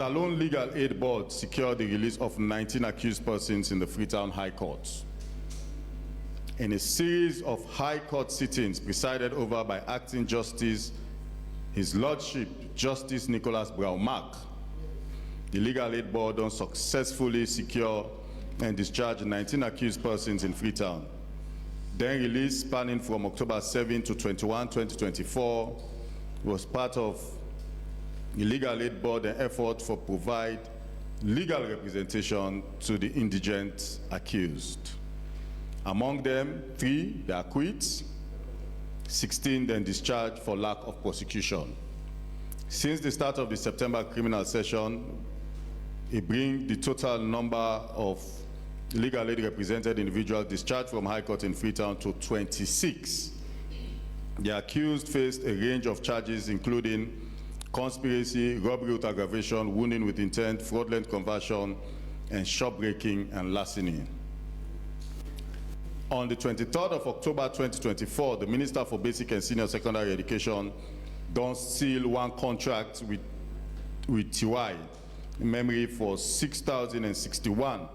Salone Legal Aid Board secured the release of 19 accused persons in the Freetown High Court. In a series of High Court sittings presided over by Acting Justice, His Lordship Justice Nicholas Brown-Mark, the Legal Aid Board unsuccessfully secured and discharged 19 accused persons in Freetown. Then release spanning from October 7 to 21, 2024 was part of the Legal Aid Board and effort for provide legal representation to the indigent accused. Among them, 3 they acquit, 16 then discharged for lack of prosecution. Since the start of the September criminal session, it brings the total number of legal aid represented individuals discharged from High Court in Freetown to 26. The accused faced a range of charges including conspiracy, robbery with aggravation, wounding with intent, fraudulent conversion, and shop breaking and larceny. On the 23rd of October 2024, the Minister for Basic and Senior Secondary Education don seal one contract with TY in memory for 6,061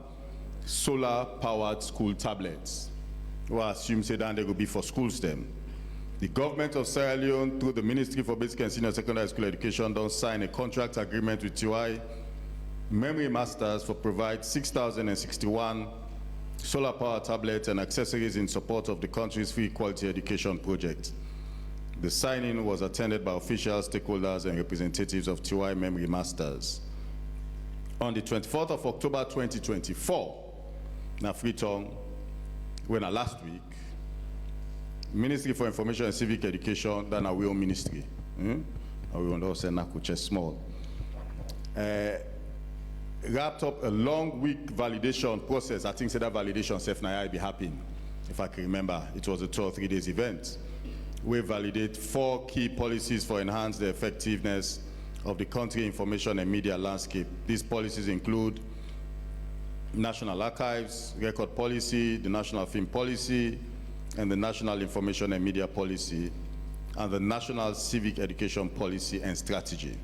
solar-powered school tablets. We assume say that they will be for schools then. The government of Sierra Leone, through the Ministry for Basic and Senior Secondary School Education, don't sign a contract agreement with TY Memory Masters for provide 6,061 solar power tablets and accessories in support of the country's free quality education project. The signing was attended by officials, stakeholders, and representatives of TY Memory Masters. On the 24th of October 2024, now Freetown, last week, Ministry for Information and Civic Education, that's our own ministry. We want to say Nakuche small. Wrapped up a long week validation process. I think that validation self now be happening. If I can remember, it was a 2 or 3 days event. We validate 4 key policies for enhance the effectiveness of the country information and media landscape. These policies include National Archives, Record Policy, the National Film Policy, and the National Information and Media Policy, and the National Civic Education Policy and Strategy.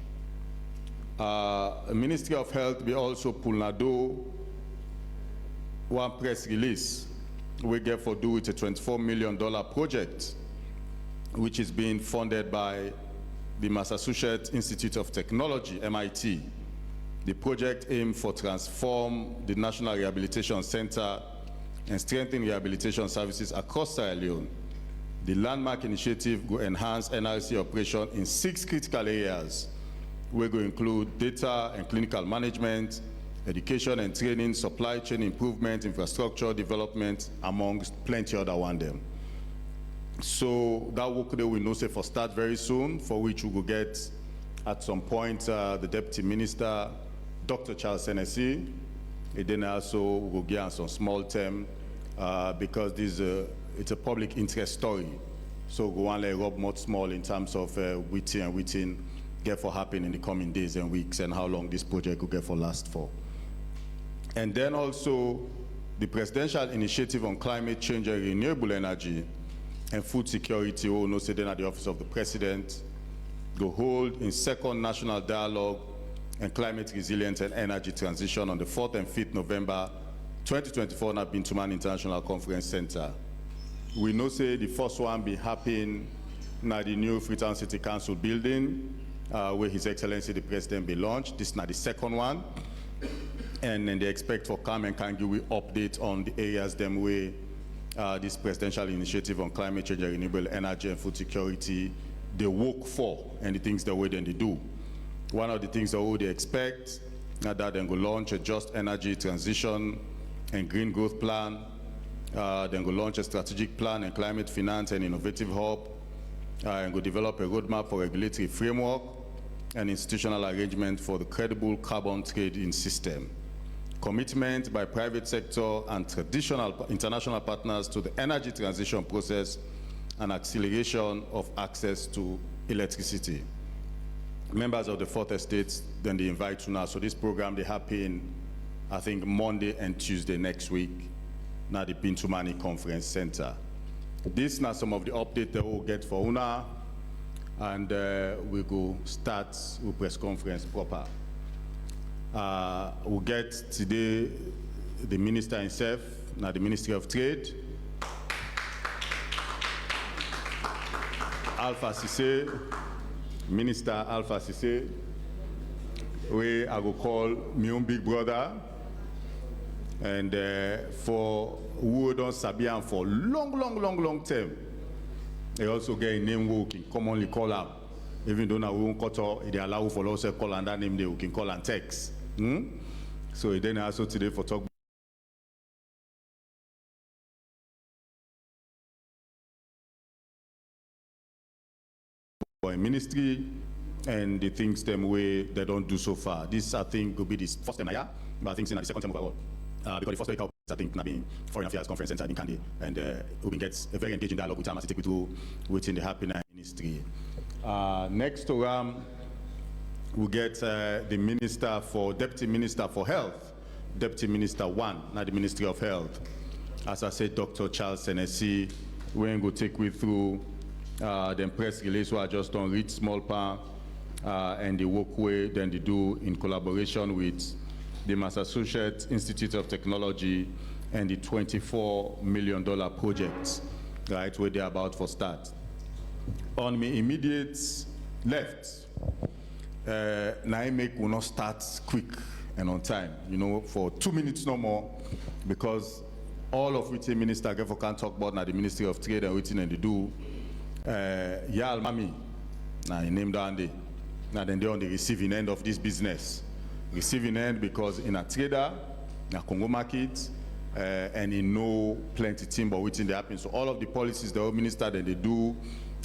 The Ministry of Health will also pull one press release we get for do with a $24 million project, which is being funded by the Massachusetts Institute of Technology, MIT. The project aims for transform the National Rehabilitation Center and strengthen rehabilitation services across Sierra Leone. The landmark initiative will enhance NRC operation in 6 critical areas. We're going to include data and clinical management, education and training, supply chain improvement, infrastructure development, amongst plenty other ones. So that work there we know say for start very soon, for which we will get at some point the Deputy Minister, Dr. Charles Hennessy. And then also we will get some small term because this it's a public interest story. So we want to rub more small in terms of waiting get for happen in the coming days and weeks and how long this project will get for last for. And then also the Presidential Initiative on Climate Change and Renewable Energy and Food Security, who know sitting at the Office of the President, go hold in 2nd National Dialogue and Climate Resilience and Energy Transition on the 4th and 5th November 2024 at Bintuman International Conference Center. We know say the first one be happening at the new Freetown City Council building, where His Excellency the President be launched. This is not the second one. And then they expect for come and can give we update on the areas them where this presidential initiative on climate change and renewable energy and food security, they work for and the things the way then they do. One of the things that they expect that then go launch a just energy transition and green growth plan, then go launch a strategic plan and climate finance and innovative hub, and go develop a roadmap for regulatory framework and institutional arrangement for the credible carbon trading system. Commitment by private sector and traditional international partners to the energy transition process and acceleration of access to electricity. Members of the 4th Estate, then they invite you now. So this program, they happen, I think, Monday and Tuesday next week, now the Bintumani Conference Center. This now some of the updates that we'll get for UNA, and we go start with press conference proper. We'll get today the minister himself, now the Ministry of Trade. Alpha Cisse, Minister Alpha Cisse, where I go call my own big brother. And for who don't sabi am for long term, they also get a name we can commonly call am. Even though now we won't cut they allow for also call and that name they can call and text. So then also today for talk for a ministry and the things them way they don't do so far. This I think will be the first time, but I think it's the second time overall. Because the first time I think being Foreign Affairs Conference Center in Kandy, and we gets a very engaging dialogue with them as they take to within the happening ministry. Next to we get the Minister for Deputy Minister for Health, Deputy Minister 1, not the Ministry of Health. As I said, Dr. Charles Senesi, we're going to take you through the press release where I just don't read small part and the workway then they do in collaboration with the Massachusetts Institute of Technology and the $24 million project, right, where they're about for start. On my immediate left, Naimake will not start quick and on time, you know, for 2 minutes no more, because all of which the minister can't talk about now the Ministry of Trade and waiting and they do. Yal Mami, now he named down the, now then they're on the receiving end of this business. Receiving end because in a trader, in a Congo market, and in no plenty team, but waiting they happen. So all of the policies the minister then they do,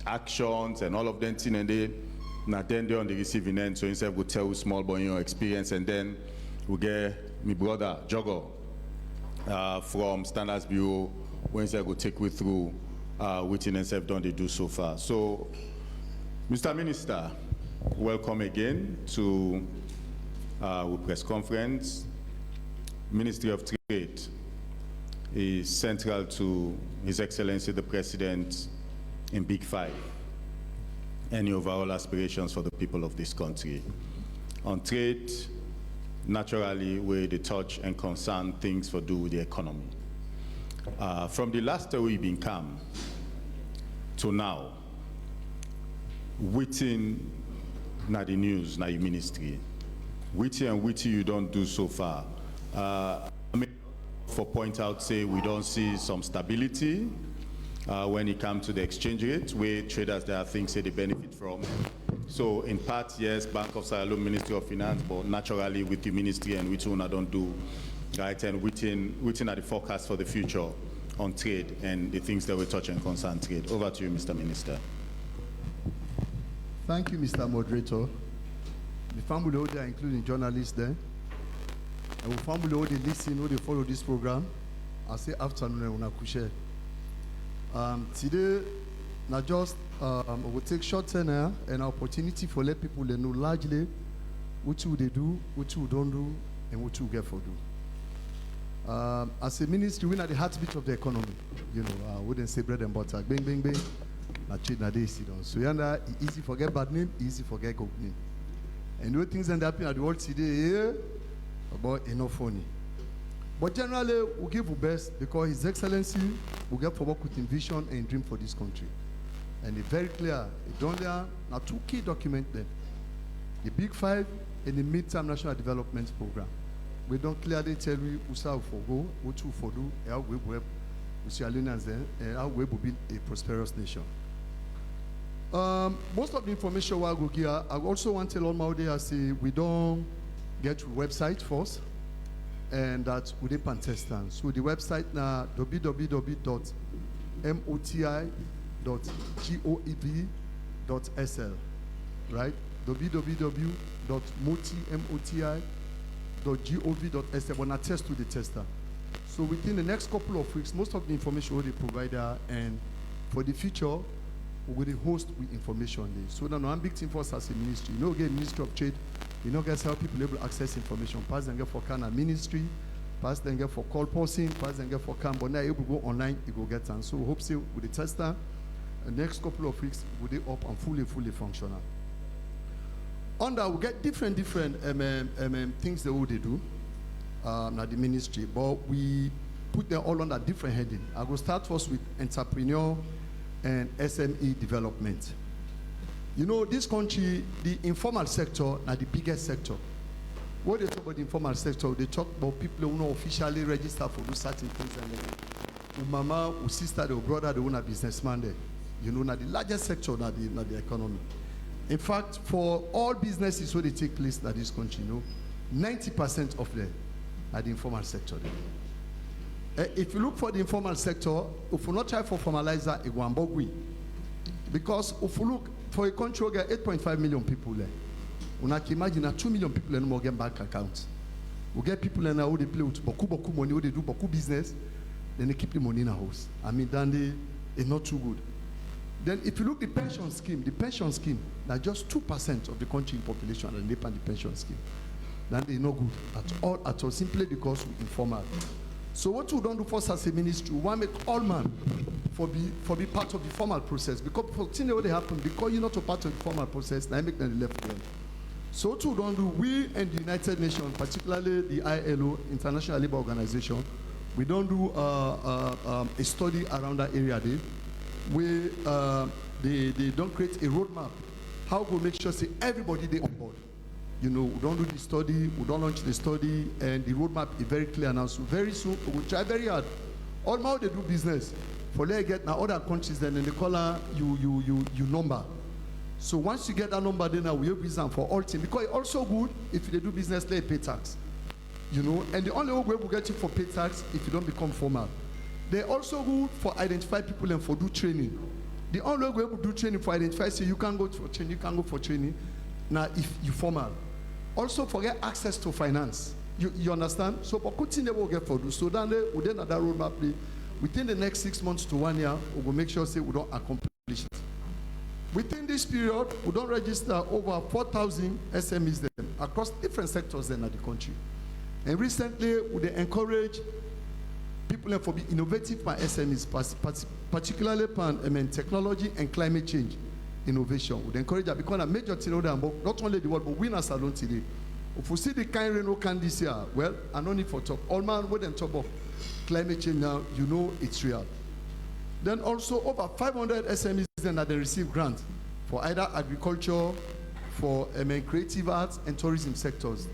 actions and all of them thing and they, now then they're on the receiving end. So instead we tell you small boy your experience and then we get my brother Jogo from Standards Bureau, when I go take you through which in NSF done they do so far. So, Mr. Minister, welcome again to our press conference. Ministry of Trade is central to His Excellency the President in Big Five and the overall aspirations for the people of this country. On trade, naturally, where they touch and concern things for do with the economy. From the last time we've been come to now, within na the news, na your ministry, witty and witty you don't do so far. I mean, for point out, say we don't see some stability when it comes to the exchange rate, where traders there think say they benefit from. So in part, yes, Bank of Sierra Leone, Ministry of Finance, but naturally with the ministry and which one I don't do. Right, and within at the forecast for the future on trade and the things that we touch and concern trade. Over to you, Mr. Minister. Thank you, Mr. Moderator. The family all there, including journalists there, and the family all they listen, all they follow this program. I say afternoon and kuche. Today, not just we'll take short tenure and opportunity for let people they know largely what they do, what you don't do, and what you get for do. As a ministry, we're at the heartbeat of the economy. You know, I wouldn't say bread and butter. Bang, bang, bang. Na trade na day sit down. So yanda easy forget bad name, easy forget good name. And the things that happen at the world today here about enough funny. But generally, we give our best because His Excellency will get for work with him vision and dream for this country. And it's very clear. It's done there. Now 2 key documents there: the Big Five and the Midterm National Development Program. We don't clearly tell you who shall forgo, what to for do, how we will alliance there, and how we will build a prosperous nation. Most of the information I go here, I also want to tell all my audience, say we don't get to website first, and that we depend test. So the website now www.moti.gov.sl, right? www.moti.gov.sl, when I test to the tester. So within the next couple of weeks, most of the information will be provided, and for the future, we will host with information there. So now one big thing for us as a ministry, you know, get Ministry of Trade, you know, guys help people able to access information. Pass and get for Kana ministry, pass then get for call posting, pass and get for CAM, but now able to go online, you go get them. So hope say with the tester, the next couple of weeks, will they up and fully functional. On that, we get different things that they do, at the ministry, but we put them all under different heading. I will start first with entrepreneur and SME development. You know, this country, the informal sector are the biggest sector. When they talk about the informal sector, they talk about people who not officially register for do certain things. And mama, or sister, or brother, they own a businessman there. You know, not the largest sector, not the economy. In fact, for all businesses where they take place in this country, you know, 90% of them are the informal sector. If you look for the informal sector, if you not try for formalize that, it won't be. Because if you look for a country, we get 8.5 million people there. We can imagine that 2 million people in get bank accounts. We get people in who they play with boku money, who they do boku business, then they keep the money in the house. I mean, then it's not too good. Then if you look at the pension scheme, that's just 2% of the country population and they pay the pension scheme. Then they're not good at all, simply because we're informal. So what we don't do for as a ministry, we want to make all man for be part of the formal process. Because for things what they happen, because you're not a part of the formal process, now make them left them. So what we don't do, we and the United Nations, particularly the ILO, International Labour Organization, we don't do a study around that area there. They don't create a roadmap. How we make sure say everybody they on board. You know, we don't do the study, we don't launch the study, and the roadmap is very clear now. So very soon we will try very hard. All how they do business. For they get now other countries, then they call you number. So once you get that number, then we have reason for all things. Because it's also good if they do business, they pay tax. You know, and the only way we get you for pay tax if you don't become formal. They're also good for identify people and for do training. The only way we do training for identify, say you can go for training, you can go for training. Now, if you formal. Also, forget access to finance. You understand? So, for continue we get for do. So, then within that roadmap, within the next 6 months to 1 year, we will make sure say we don't accomplish it. Within this period, we don't register over 4,000 SMEs then, across different sectors then in the country. And recently, we encourage people to be innovative by SMEs, particularly on technology and climate change innovation. We encourage that because a major thing about not only the world, but winners alone today. If we see the kind of can this year, well, I don't need for talk. All man, when they talk about climate change now, you know it's real. Then also over 500 SMEs then that they receive grants for either agriculture, for creative arts and tourism sectors.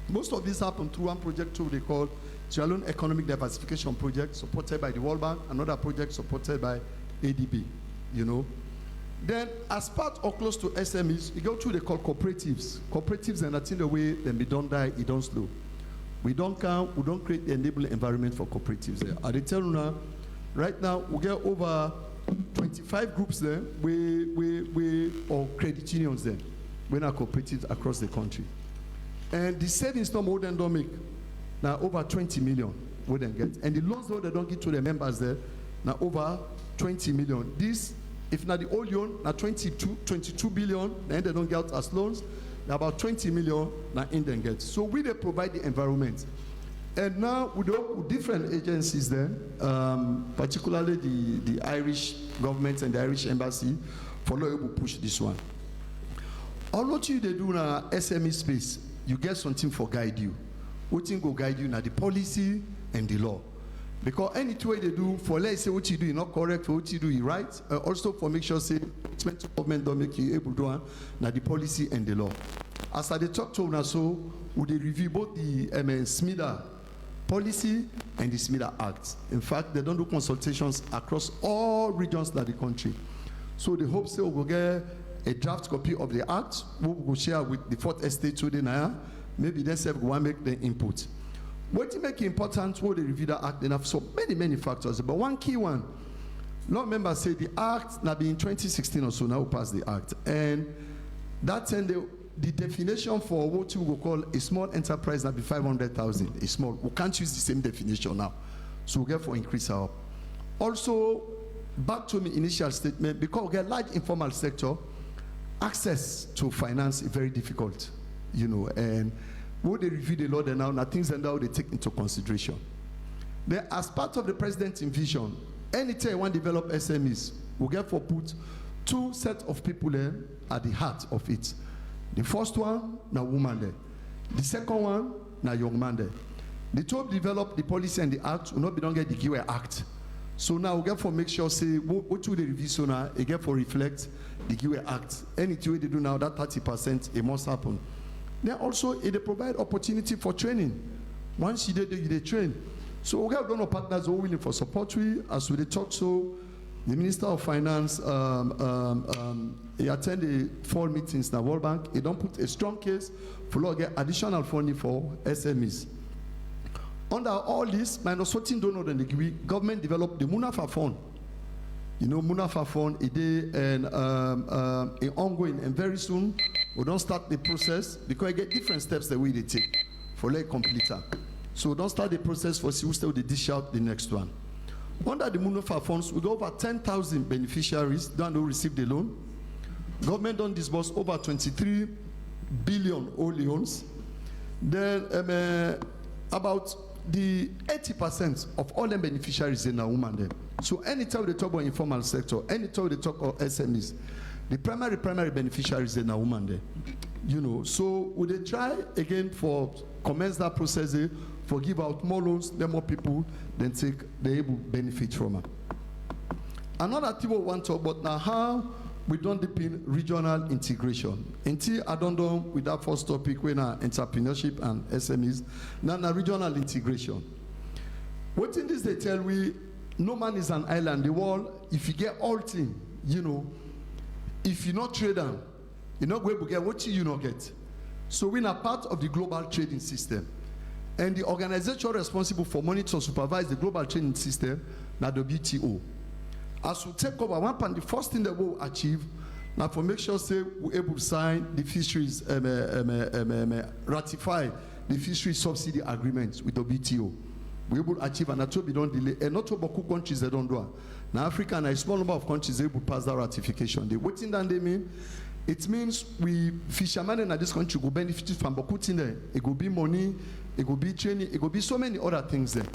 Most of this happened through one project too they call Sierra Leone Economic Diversification Project, supported by the World Bank, another project supported by ADB, you know. Then as part or close to SMEs, you go through they call cooperatives. Cooperatives and that's in the way then they don't die, it don't slow. We don't count, we don't create the enabling environment for cooperatives there. I tell you now, right now we get over 25 groups there, or credit unions there, we are cooperatives across the country. And the savings no more than don't make. Now over 20 million we then get. And the loans though they don't give to the members there, now over 20 million. This, if not the old loan, now 22 billion, then they don't get as loans. Now about 20 million now in then get. So we they provide the environment. And now we do with different agencies there, particularly the Irish government and the Irish embassy, for able to push this one. All what you they do now SME space, you get something for guide you. What thing go guide you now the policy and the law. Because any way they do, for let's say what you do is not correct, for what you do is right. Also for make sure say government don't make you able to do now the policy and the law. As I talk to now, so would they review both the SMIDA policy and the SMIDA Act. In fact, they don't do consultations across all regions of the country. So the hope say we'll get a draft copy of the Act, we will share with the Fourth Estate today now. Maybe they say we want to make the input. What to make it important when they review the Act, they have so many factors. But one key one, no members say the Act now be in 2016 or so now we pass the Act. And that's the definition for what we will call a small enterprise now be 500,000. A small, we can't use the same definition now. So we get for increase our. Also, back to my initial statement, because we get large informal sector, access to finance is very difficult, you know, and when they review the law then now things and now they take into consideration. Then as part of the president's vision, anytime you want to develop SMEs, we get for put two sets of people there at the heart of it. The first one, na woman there. The second one, na young man there. The two develop the policy and the act, will not be done get the Giwe Act. So now we get for make sure say what to the review so now we get for reflect the Giwe Act. Anything they do now, that 30% it must happen. Then also they provide opportunity for training. Once you did they train. So we have done our partners who are willing for support. We as we talk so the Minister of Finance he attend the fall meetings in the World Bank. He don't put a strong case for get additional funding for SMEs. Under all this, minus 14 donor than the government developed the Munafa Fund. You know, Munafa Fund, it is ongoing, and very soon we don't start the process because I get different steps that we take for like completer. So we don't start the process for see who still they dish out the next one. Under the Munafa funds, we got over 10,000 beneficiaries that don't receive the loan. Government don't disburse over 23 billion old loans. Then about the 80% of all the beneficiaries in a woman there. So anytime they talk about informal sector, anytime they talk about SMEs, the primary beneficiaries in a woman there. You know, so would they try again for commence that process there, for give out more loans, then more people then take the able benefit from it. Another thing we want to talk about now how we don't deepen regional integration. Until I don't know with that first topic when entrepreneurship and SMEs, now regional integration. What in this they tell we, no man is an island. The world, if you get all things, you know, if you not trade them, you're not going to get what you not get. So we're not part of the global trading system. And the organization responsible for monitor and supervise the global trading system, now the WTO. As we take over one part, the first thing that we'll achieve now for make sure say we're able to sign the fisheries, ratify the fisheries subsidy agreements with the WTO. We're able to achieve and we don't delay. And not about countries that don't do it. Now Africa and a small number of countries able to pass that ratification. What thing that they mean? It means we fishermen in this country go benefit from Bokutin there. It will be money, it will be training, it will be so many other things there.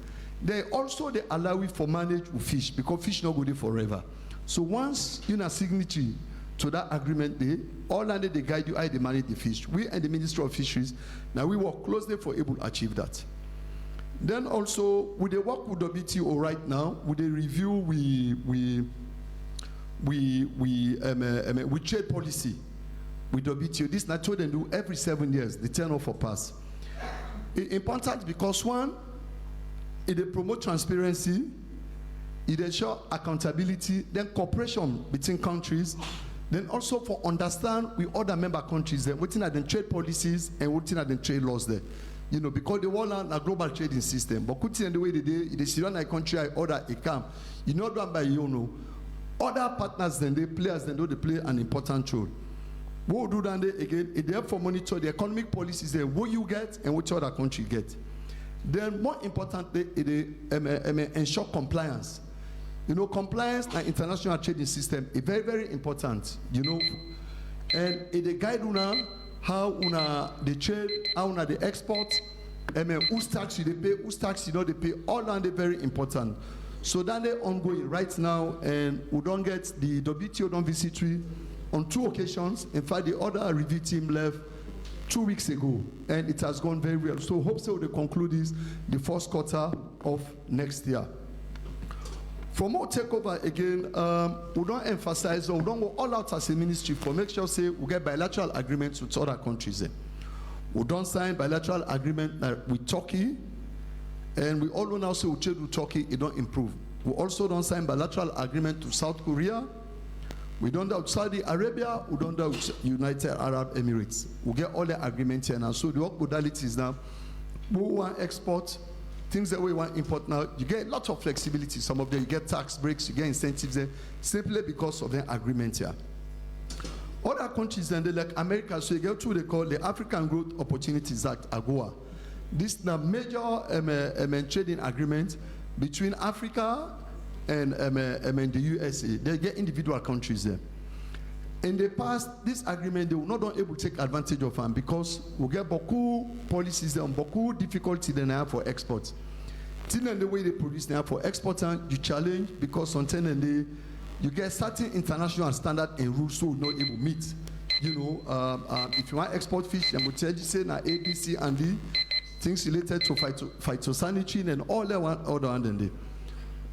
They allow it for manage with fish because fish not go there forever. So once you know signatory to that agreement there, all under they guide you how they manage the fish. We and the Ministry of Fisheries, now we work closely for able to achieve that. Then also with the work with WTO right now, with the review we trade policy with WTO. This not what they do every 7 years, the turnover for pass. It's important because one, it promote transparency, it ensure accountability, then cooperation between countries, then also for understand with other member countries then what's in the trade policies and what's in the trade laws there. You know, because the world are a global trading system, but could see the way they see run a country I order a camp. You know done by you know. Other partners then they players then they play an important role. What do then they again? They have for monitor the economic policies there, what you get and what other country get. Then more importantly, they ensure compliance. You know, compliance and international trading system is very, very important. You know, and it guide una how una the trade, how una the export, whose tax you they pay, whose tax you know they pay. All are very important. So that they're ongoing right now, and we don't get the WTO don't visit on 2 occasions. In fact, the other review team left 2 weeks ago, and it has gone very well. So hopefully they conclude this the first quarter of next year. For more takeover again, we don't emphasize or we don't go all out as a ministry for make sure say we get bilateral agreements with other countries. We don't sign bilateral agreement with Turkey, and we all know now say we trade with Turkey, it don't improve. We also don't sign bilateral agreement to South Korea. We don't do Saudi Arabia, we don't do United Arab Emirates. We get all the agreements here now. So the work modalities now, we want export, things that we want import now, you get a lot of flexibility. Some of them you get tax breaks, you get incentives there, simply because of the agreement here. Other countries then they like America, so you get to what they call the African Growth Opportunities Act, AGOA. This is a major trading agreement between Africa and the USA. They get individual countries there. In the past, this agreement, they will not be able to take advantage of them because we get beaucoup policies and beaucoup difficulty they have for exports. Till the way they produce now for export, you challenge because sometimes you get certain international standard and rules so not able to meet. you know, if you want to export fish, then we'll tell you say na A, B, C, and D, things related to phytosanitary and all that one other and then.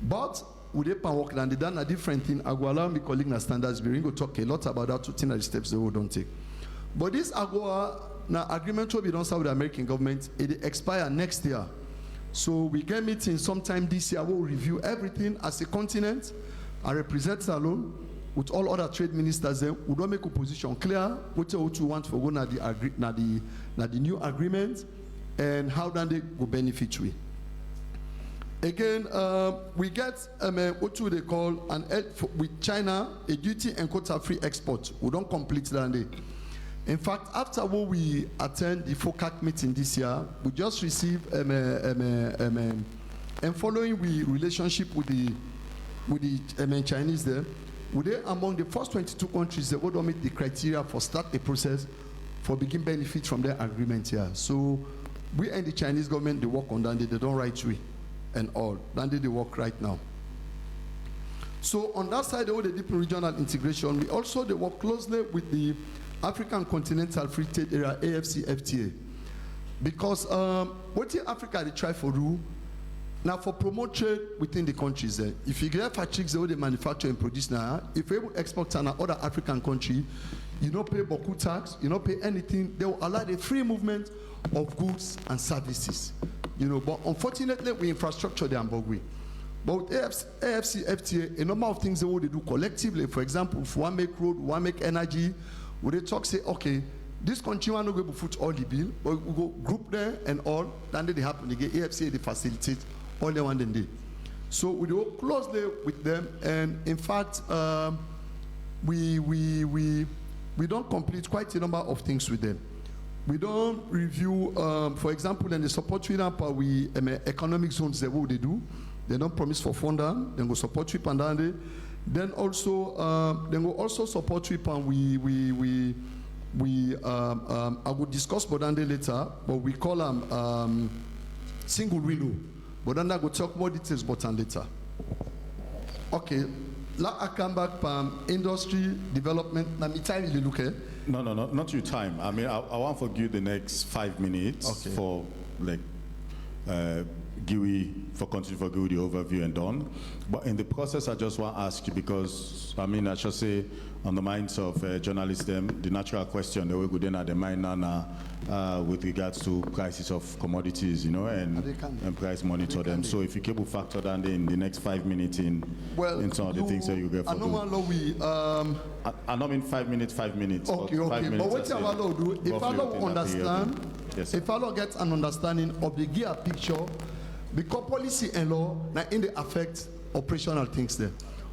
But with the pan work and they done a different thing, I go allow me colleague na standards. We go talk a lot about that to think the steps they will don't take. But this AGOA now agreement will be done with the American government. It expire next year. So we get meeting sometime this year. We'll review everything as a continent. I represent alone with all other trade ministers. Then we don't make a position clear. What you want for go na the new agreement and how then they go benefit we. Again, we get what they call with China a duty and quota-free export. We don't complete that day. In fact, after what we attend the FOCAC meeting this year, we just received and following the relationship with the Chinese there, we are among the first 22 countries that would meet the criteria for start a process for begin benefit from their agreement here. So we and the Chinese government they work on that they don't write we. And all. Then they work right now. So on that side, all the deep regional integration, we also they work closely with the African Continental Free Trade Area, AFCFTA. Because what in Africa they try for do, now for promote trade within the countries there. If you get factories they manufacture and produce now, if you export to another African country, you don't pay beaucoup tax, you don't pay anything, they will allow the free movement of goods and services. You know, but unfortunately, we infrastructure the Ambogwe. But with AFCFTA, a number of things they do collectively. For example, if one make road, one make energy, we they talk say, okay, this country want to go foot all the bill, but we go group there and all. Then they happen. They get AFCA, they facilitate all they want and they. So we do work closely with them, and in fact, we don't complete quite a number of things with them. We don't review, for example, in the support tree we economic zones that what they do. They don't promise for funding. Then go support trip and then also support trip and I will discuss Bodande later, but we call them single window. Bodanda go talk more details about later. Okay, I come back from industry development. Now me time you look at. No, not your time. I mean, I want to give the next 5 minutes for like GUI for continue for GUI the overview and done. But in the process, I just want to ask you because I mean, I should say on the minds of journalists, them the natural question they will go then at the mind now with regards to prices of commodities, you know, and price monitor them. So if you can factor that in the next 5 minutes in some of the things that you get for I don't mean 5 minutes. Okay. But what I will do, if I don't understand, yes, if I don't get an understanding of the gear picture, because policy and law now in the affect operational things there.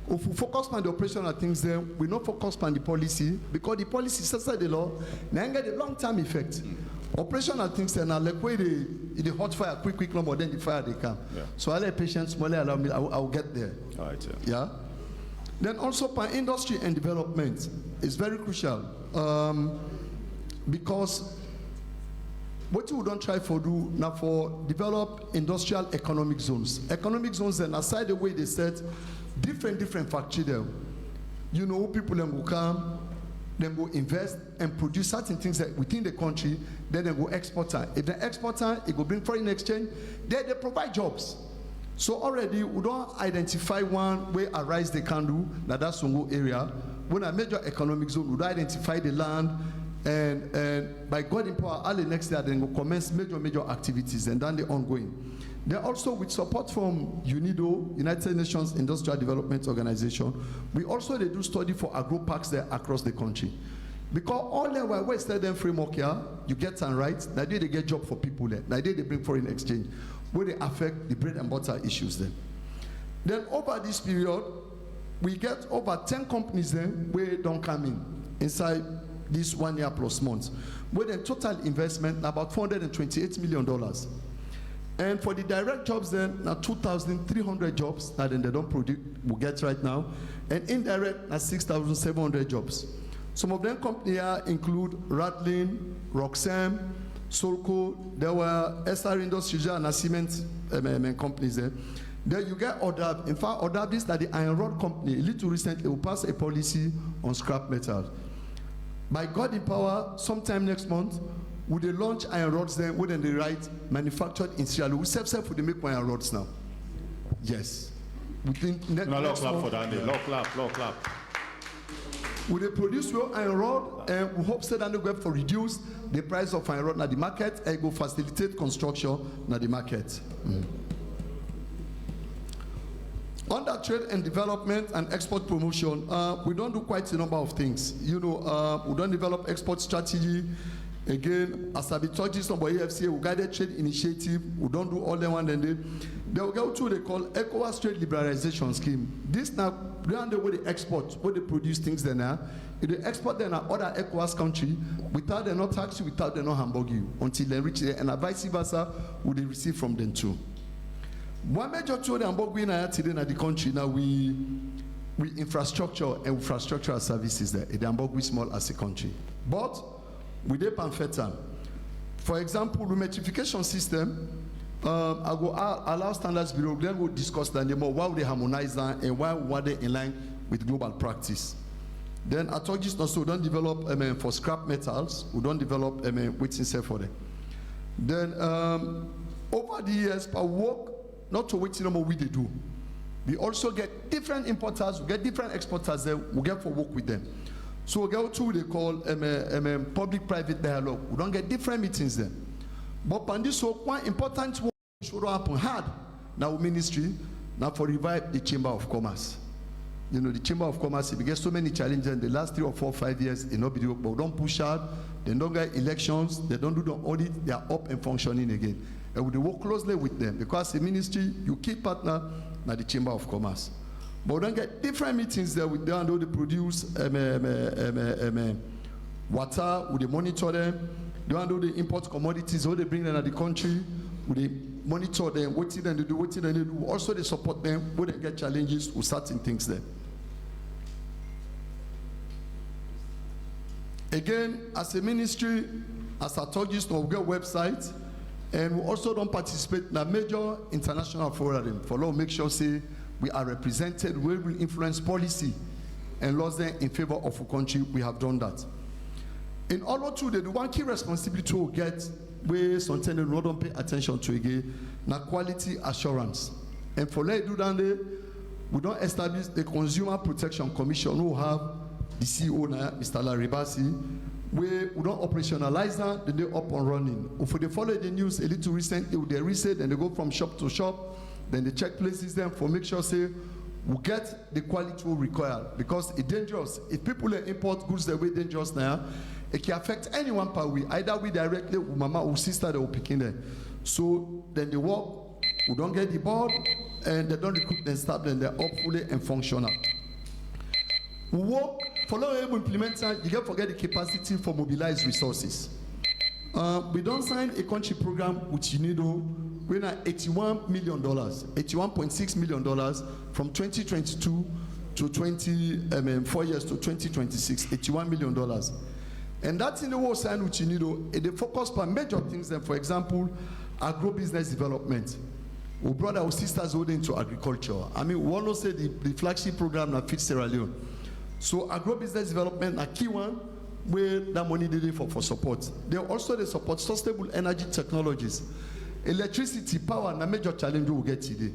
If we focus on the operational things there, we not focus on the policy because the policy sets the law, now get a long-term effect. Operational things there now like where the hot fire quick no more than the fire they come. Yeah. So I'll let patients allow me, I'll get there. All right. Yeah. Then also for industry and development is very crucial because what we don't try for do now for develop industrial economic zones. Economic zones then aside the way they set different factory there. You know, people then will come, then go invest and produce certain things that within the country, then they go export. If they export, it will bring foreign exchange, they provide jobs. So already we don't identify one way arise they can do, now that's Songo area. When a major economic zone, we don't identify the land and by God in power, early next year then we'll commence major activities and then they're ongoing. Then also with support from UNIDO, United Nations Industrial Development Organization, we also they do study for agro parks there across the country. Because all the way West them framework here, you get some rights, that day they get job for people there, that day they bring foreign exchange, where they affect the bread and butter issues then. Then over this period, we get over 10 companies then where don't come in inside this 1 year plus months, with a total investment about $428 million. And for the direct jobs then, now 2,300 jobs that then they don't produce, we get right now, and indirect now 6,700 jobs. Some of them companies here include Ratlin, Roxam, Solco, there were SR Industries and cement companies there. Then you get Odab. In fact, Odab is that the iron rod company, little recently, will pass a policy on scrap metal. By God in power, sometime next month, we dey launch iron rods then, we then they write manufactured in Sierra Leone. We self we dey make iron rods now. Yes. We think No, clap for that. Clap. We dey produce real iron rod, and we hope that they go for reduce the price of iron rod na the market and go facilitate construction na the market. Under trade and development and export promotion, we don't do quite a number of things. You know, we don't develop export strategy. Again, as I be talking about AFCA, we guided trade initiative. We don't do all the one and they will go to they call ECOWAS trade liberalization scheme. This now beyond the way they export, where they produce things then now. If they export them to other ECOWAS country without they not tax you, without they not hamburg you until they reach there, and vice versa, would they receive from them too. One major tool that we are today in the country now we infrastructure and infrastructural services there. It is small as a country, but we dey panfetan. For example, remetrification system. I go allow Standards Bureau. Then we'll discuss that more. Why they harmonize that and why they in line with global practice. Then I told you also don't develop for scrap metals. We don't develop waiting set for them. Then over the years, per work. Not to wait no we they do. We also get different importers, we get different exporters there, we get for work with them. So we go to what they call public-private dialogue. We don't get different meetings there. But on this one important work should happen hard now ministry, now for revive the Chamber of Commerce. You know, the Chamber of Commerce, we get so many challenges in the last 3 or 4 or 5 years in no video, but we don't push hard, they don't get elections, they don't do the audit, they are up and functioning again. And we work closely with them because the ministry, you keep partner na the Chamber of Commerce. But we don't get different meetings there with them, and they produce water, we monitor them, they do the import commodities, how they bring them to the country, we monitor them, what they do. Also they support them when they get challenges with certain things there. Again, as a ministry, as I told you, we get a website. And we also don't participate in a major international forum for law make sure say we are represented where we influence policy and laws then in favor of a country. We have done that. In order to the one key responsibility to get where something we don't pay attention to again, na quality assurance. And for let do that, we don't establish the Consumer Protection Commission who have the CEO, Mr. Larry Bassi, where we don't operationalize that, then they're up and running. If they follow the news a little recently, they reset and they go from shop to shop, then they check places them for make sure say we get the quality we require because it's dangerous. If people import goods that way dangerous now, it can affect anyone per way. Either we directly or mama or sister that will pick in there. So then they work, we don't get the board, and they don't recruit their staff, then they're up fully and functional. We work, follow implementing, you can't forget the capacity for mobilized resources. We don't sign a country program with UNIDO, we're at $81 million, $81.6 million from 2022 to 4 years to 2026, $81 million. And that's in the war signed with UNIDO, they focus on major things, then, for example, agro-business development. We brought our sisters into agriculture. I mean, we want to say the flagship program that fits Sierra Leone. So agro-business development, a key one, where that money they for support. They support sustainable energy technologies. Electricity, power, and a major challenge we get today.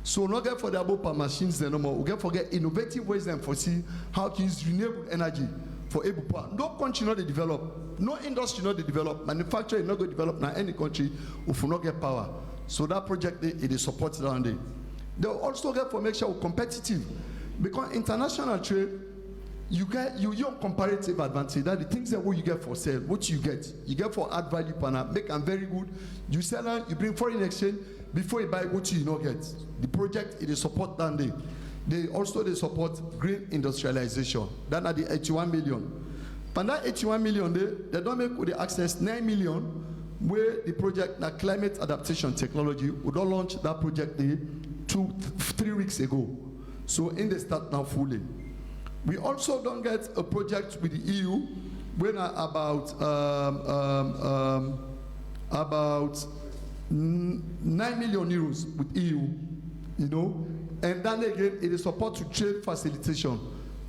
So not get for the above machines anymore. We get for get innovative ways and foresee how to use renewable energy for able power. No country not they develop, no industry not they develop, manufacturing not go develop now any country if we not get power. So that project it is supported around it. They also get for make sure we're competitive. Because international trade, you get your comparative advantage. That the things that what you get for sale, what you get for add value partner, make them very good. You sell them, you bring foreign exchange before you buy what you not get. The project it is support down there. They support green industrialization. That are the 81 million. But that 81 million they don't make with the access 9 million where the project na climate adaptation technology. We don't launch that project 3 weeks ago. So in the start now fully. We also don't get a project with the EU when about 9 million euros with EU, you know, and then again it is support to trade facilitation.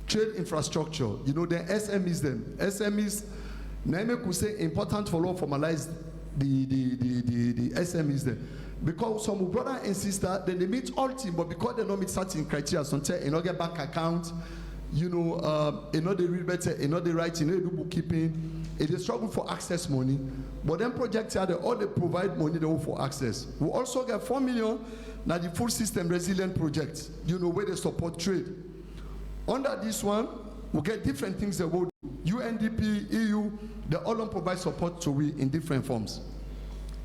trade infrastructure, you know, the SMEs them. SMEs, Naime could say important for law formalize the SMEs there. Because some brother and sister, then they meet all team, but because they don't meet certain criteria, sometimes you know get bank account, you know, you know they read better, you know they write, you know they do bookkeeping, it is struggle for access money. But then projects here, they all they provide money they for access. We also get 4 million now the full system resilient project, you know, where they support trade. Under this one, we get different things that will UNDP, EU, they all don't provide support to we in different forms.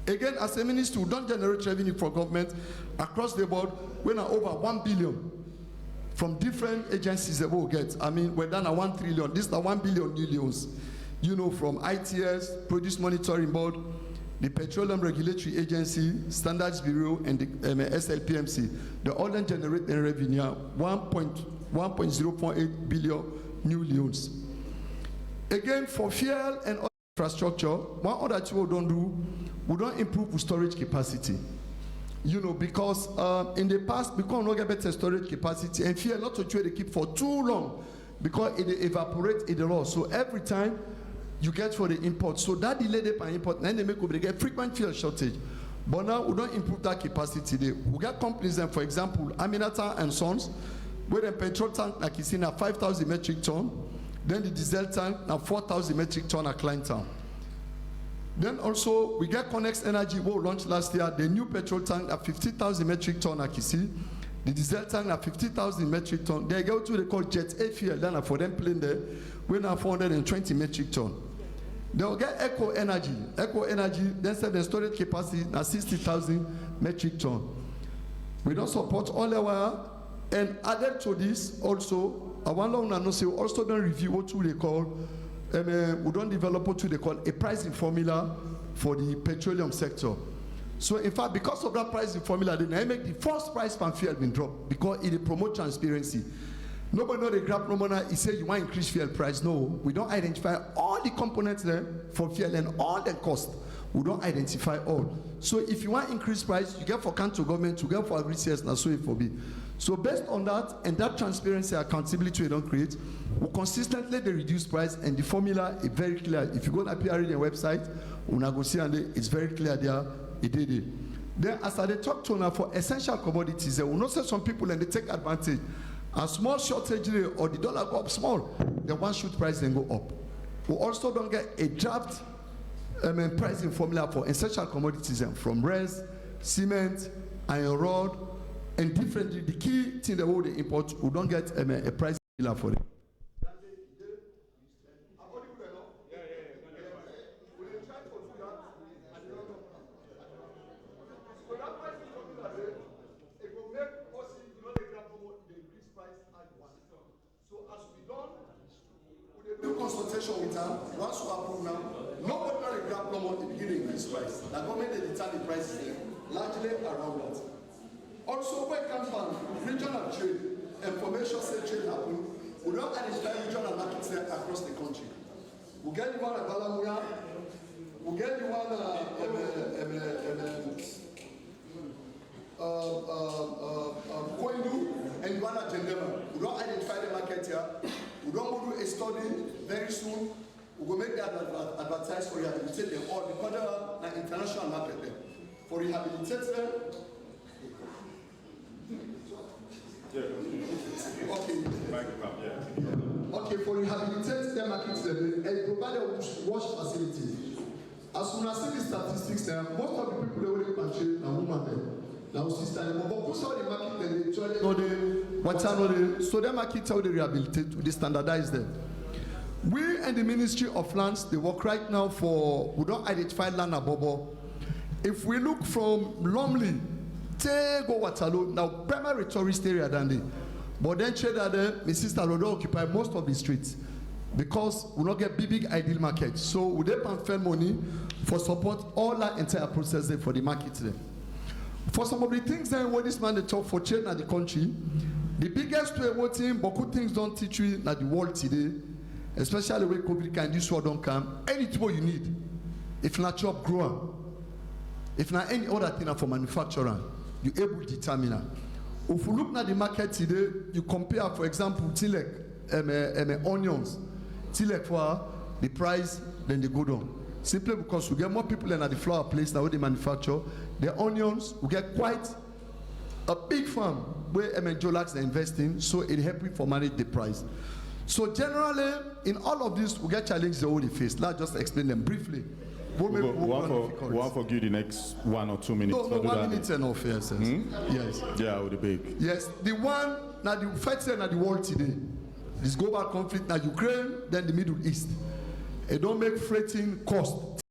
Again, as a minister, we don't generate revenue for government across the board. We're now over 1 billion from different agencies that we'll get. I mean, we're done at 1 trillion. This is the 1 billion new loans. You know, from ITS, Produce Monitoring Board, the Petroleum Regulatory Agency, Standards Bureau, and the SLPMC. They all then generate the revenue 1.048 billion new loans. Again, for fuel and infrastructure, one other thing we don't do, we don't improve storage capacity. You know, because in the past, because we don't get better storage capacity, and fuel not to try to keep for too long, because it evaporates in the law. So every time you get for the import, so that delay they by import, then they make up, they get frequent fuel shortage. But now we don't improve that capacity. We get companies, and for example, Aminata and Sons, where the petrol tank, like you see, now 5,000 metric ton. Then the diesel tank, now 4,000 metric ton at Kleintown. Then also, we get Connex Energy, we launched last year, the new petrol tank at 50,000 metric ton at Kisi. The diesel tank at 50,000 metric ton. They go to, they call Jet A fuel, then for them plane there, we're now 420 metric ton. They'll get Eco Energy. Eco Energy, then said the storage capacity at 60,000 metric ton. We don't support all our, and added to this also, I want to say we also don't review what they call, we don't develop what they call a pricing formula for the petroleum sector. So in fact, because of that pricing formula, then I make the first price per fuel been dropped because it promotes transparency. Nobody know the grab no money, he say you want to increase fuel price. No, we don't identify all the components there for fuel and all the cost. We don't identify all. So if you want increase price, you get for council government, you get for agri-CS, and so it for be. So based on that, and that transparency, accountability we don't create, we consistently they reduce price, and the formula is very clear. If you go to PRA website, it's very clear there, it did it. Then as I talk to now for essential commodities, we know some people and they take advantage. A small shortage or the dollar go up small, then one shoot price then go up. We also don't get a draft pricing formula for essential commodities from res, cement, iron rod, and different. The key thing that we import, we don't get a price formula for it. Do consultation with them. Once we approve now, nobody will grab no more to begin to increase price. The government they determine the prices there, largely around that. Also, when it comes from regional trade, information say trade happen, we don't identify regional markets there across the country. We get the one at Balamuya, we get the one Koindu, and the one at Gendema. We don't identify the market here. We don't do a study very soon. We will make that advertise for rehabilitate them all because the international market there. For rehabilitate them. Okay. Okay, for rehabilitate them markets them and provide a wash facility. As soon as see the statistics there, most of the people they will country are women there. Now, sister, but who's all the market so the market how they rehabilitate, they standardize them. We and the Ministry of Lands, they work right now for, we don't identify land above. If we look from Lumley, go Waterloo, now primary tourist area than they. But then trader there, my sister will occupy most of the streets because we don't get big ideal market. So we don't spend money for support all that entire process there for the market there. For some of the things that what this man they talk for trade in the country, the biggest way voting, but good things don't teach you that the world today, especially when COVID can this world don't come, anything you need. If not job grower, if not any other thing for manufacturer, you able to determine. If you look at the market today, you compare, for example, Civic onions. Till like for the price, then they go down. Simply because we get more people in at the flour place now where they manufacture. The onions, we get quite a big farm where Jolax are investing, so it helps for manage the price. So generally, in all of this, we get challenges they already face. Let's just explain them briefly. One for you the next 1 or 2 minutes. No, 1 minute enough, yes. Yes. Yeah, with the big. Yes, the one, now the fight now the world today. This global conflict now Ukraine, then the Middle East. It don't make freighting cost.